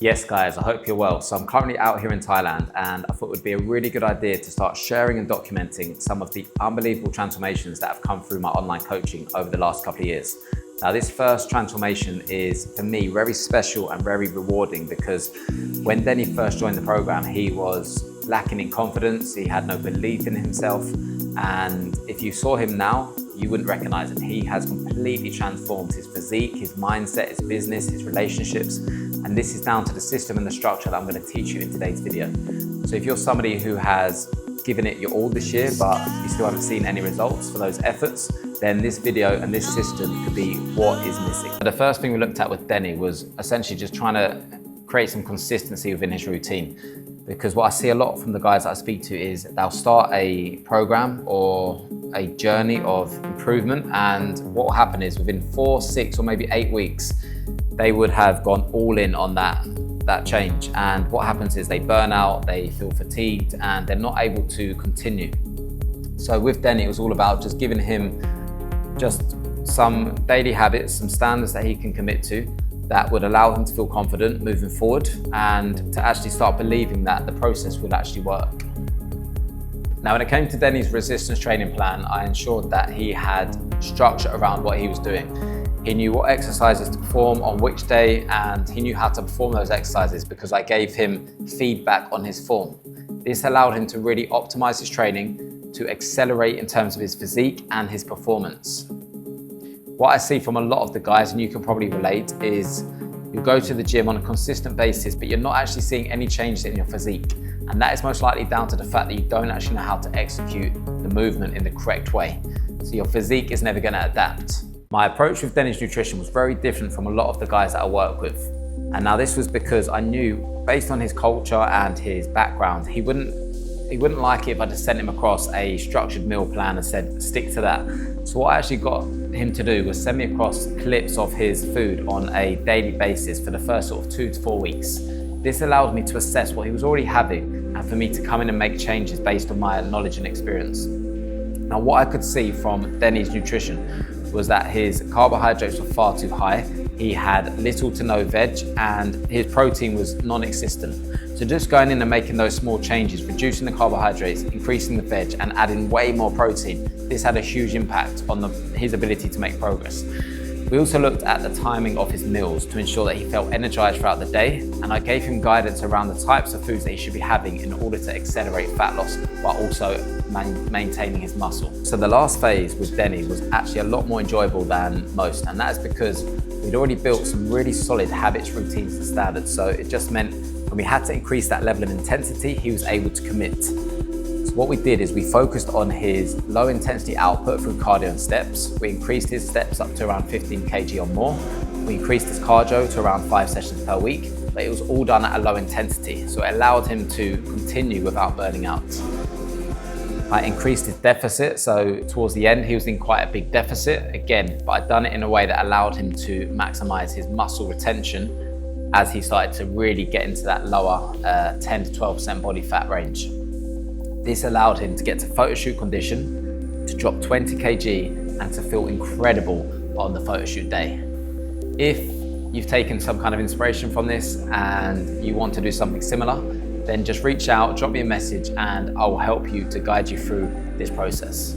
Yes guys, I hope you're well. So I'm currently out here in Thailand and I thought it would be a really good idea to start sharing and documenting some of the unbelievable transformations that have come through my online coaching over the last couple of years. Now this first transformation is for me very special and very rewarding because when Denny first joined the program, he was lacking in confidence, he had no belief in himself, and if you saw him now, you wouldn't recognize him. He has completely transformed his physique, his mindset, his business, his relationships, and this is down to the system and the structure that I'm going to teach you in today's video. So if you're somebody who has given it your all this year, but you still haven't seen any results for those efforts, then this video and this system could be what is missing. The first thing we looked at with Denny was essentially just trying to create some consistency within his routine. Because what I see a lot from the guys that I speak to is they'll start a program or a journey of improvement, and what will happen is within 4, 6, or maybe 8 weeks, they would have gone all in on that change. And what happens is they burn out, they feel fatigued, and they're not able to continue. So with Denny, it was all about just giving him just some daily habits, some standards that he can commit to that would allow him to feel confident moving forward and to actually start believing that the process would actually work. Now, when it came to Denny's resistance training plan, I ensured that he had structure around what he was doing. He knew what exercises to perform on which day, and he knew how to perform those exercises because I gave him feedback on his form. This allowed him to really optimize his training to accelerate in terms of his physique and his performance. What I see from a lot of the guys, and you can probably relate, is you go to the gym on a consistent basis, but you're not actually seeing any changes in your physique. And that is most likely down to the fact that you don't actually know how to execute the movement in the correct way. So your physique is never gonna adapt. My approach with Denny's nutrition was very different from a lot of the guys that I work with. And now this was because I knew, based on his culture and his background, he wouldn't like it if I just sent him across a structured meal plan and said, stick to that. So what I actually got him to do was send me across clips of his food on a daily basis for the first sort of 2 to 4 weeks. This allowed me to assess what he was already having and for me to come in and make changes based on my knowledge and experience. Now, what I could see from Denny's nutrition was that his carbohydrates were far too high. He had little to no veg and his protein was non-existent. So just going in and making those small changes, reducing the carbohydrates, increasing the veg and adding way more protein, this had a huge impact on his ability to make progress. We also looked at the timing of his meals to ensure that he felt energized throughout the day, and I gave him guidance around the types of foods that he should be having in order to accelerate fat loss while also maintaining his muscle. So the last phase with Denny was actually a lot more enjoyable than most, and that is because we'd already built some really solid habits, routines and standards. So it just meant when we had to increase that level of intensity, he was able to commit. So what we did is we focused on his low intensity output through cardio and steps. We increased his steps up to around 15 kg or more. We increased his cardio to around 5 sessions per week, but it was all done at a low intensity. So it allowed him to continue without burning out. I increased his deficit, so towards the end he was in quite a big deficit again, but I'd done it in a way that allowed him to maximize his muscle retention as he started to really get into that lower 10 to 12% body fat range. This allowed him to get to photo shoot condition, to drop 20 kg and to feel incredible on the photo shoot day. If you've taken some kind of inspiration from this and you want to do something similar, then just reach out, drop me a message, and I will help you to guide you through this process.